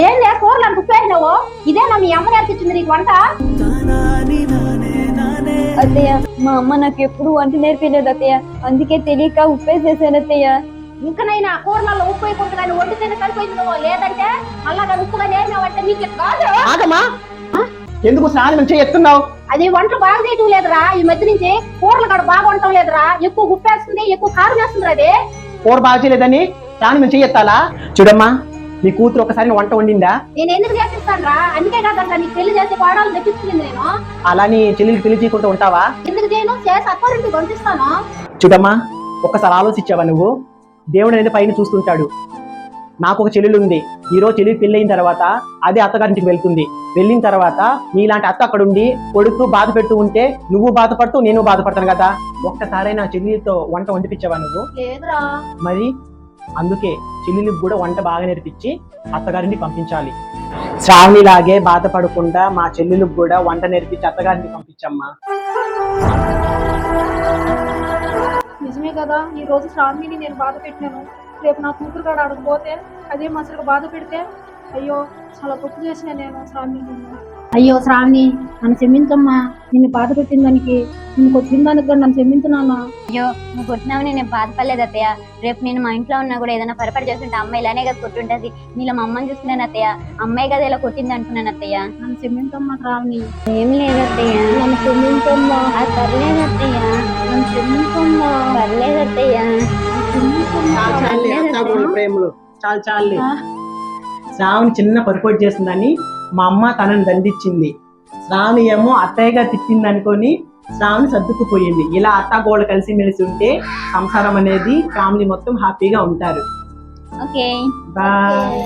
ఏంలే కూరలు అంత ఉప్పేసినావు? ఇదేనా మీ అమ్మ నేర్పించింది నీకు వంట? అత్తయ్య, మా అమ్మ నాకు ఎప్పుడు వంట నేర్పించలేదు అత్తయ్య, అందుకే తెలియక ఉప్పేసేసాను అత్తయ్య. ఇంకనైనా కూరలలో ఉప్పు వేయకుండా కానీ వండితేనే సరిపోయింది నువ్వు, లేదంటే మళ్ళా కానీ ఉప్పుగా నేర్పినావంటే నీకు కాదు. ఆగమ్మా, ఎందుకు స్నానం నుంచి ఎత్తున్నావు? అది వంటలు బాగా చేయటం లేదురా, ఈ మధ్య నుంచి కూరలు కూడా బాగా వండటం లేదురా, ఎక్కువ ఉప్పు వేస్తుంది, ఎక్కువ కారం వేస్తుంది. అది కూర బాగా చేయలేదని స్నానం నుంచి ఎత్తాలా? చూడమ్మా, నీ కూతురు ఒకసారి వంట వండిందా? నేను ఎందుకు చేపిస్తాను రా, అందుకే కదా నీకు పెళ్లి చేసి కోడలు తెప్పించింది నేను. అలా నీ చెల్లెలికి పెళ్లి చేయకుండా ఉంటావా? ఎందుకు చేయను, చేసి అత్తారింటికి పంపిస్తాను. చూడమ్మా, ఒక్కసారి ఆలోచించావా నువ్వు? దేవుడు అనేది పైన చూస్తుంటాడు. నాకు ఒక చెల్లెలు ఉంది. ఈరోజు చెల్లి పెళ్లి అయిన తర్వాత అదే అత్తగారింటికి వెళ్తుంది. వెళ్ళిన తర్వాత నీలాంటి అత్త అక్కడ ఉండి కొడుతూ బాధ పెడుతూ ఉంటే నువ్వు బాధపడుతూ నేను బాధపడతాను కదా. ఒక్కసారైనా చెల్లితో వంట వండిపించావా నువ్వు? లేదురా. మరి అందుకే చెల్లెలికి కూడా వంట బాగా నేర్పించి అత్తగారిని పంపించాలి. శ్రావణిలాగే బాధపడకుండా మా చెల్లెలకు కూడా వంట నేర్పించి అత్తగారిని పంపించమ్మా. నిజమే కదా, ఈ రోజు శ్రావణిని నేను బాధ పెట్టినాను. రేపు నా కూతురు కూడా అడగపోతే అదే మసలుగా బాధ పెడితే అయ్యో చాలా తప్పు చేసిన నేను శ్రావణిని. అయ్యో శ్రావణి, నన్ను క్షమించమ్మా, నిన్ను బాధ పెట్టిన దానికి, నిన్ను కొట్టిన దానికి కూడా నన్ను క్షమించున్నాను. అయ్యో, నువ్వు కొట్టినావు, నేను బాధపడలేదు అత్తయ్య. రేపు నేను మా ఇంట్లో ఉన్నా కూడా ఏదైనా పొరపాటు చేస్తుంటే అమ్మాయి ఇలానే కదా కొట్టుంటది. నీలో మా అమ్మని చూసుకున్నాను అత్తయ్య, అమ్మాయి కదా ఇలా కొట్టింది అనుకున్నాను అత్తయ్య. నన్ను క్షమించమ్మా శ్రావణి. ఏం లేదు అత్తయ్య, నన్ను క్షమించమ్మా. పర్లేదు అత్తయ్య, నన్ను క్షమించమ్మా. పర్లేదు అత్తయ్య. ప్రేమలు చాలు చాలు. శ్రావణి చిన్న పొరపాటు చేస్తుందని మా అమ్మ తనని దండించింది. శ్రావణి ఏమో అత్తయ్యగా తిట్టింది అనుకొని శ్రావణి సర్దుకుపోయింది. ఇలా అత్తాగోళ్ళు కలిసిమెలిసి ఉంటే సంసారం అనేది ఫ్యామిలీ మొత్తం హ్యాపీగా ఉంటారు. Okay bye.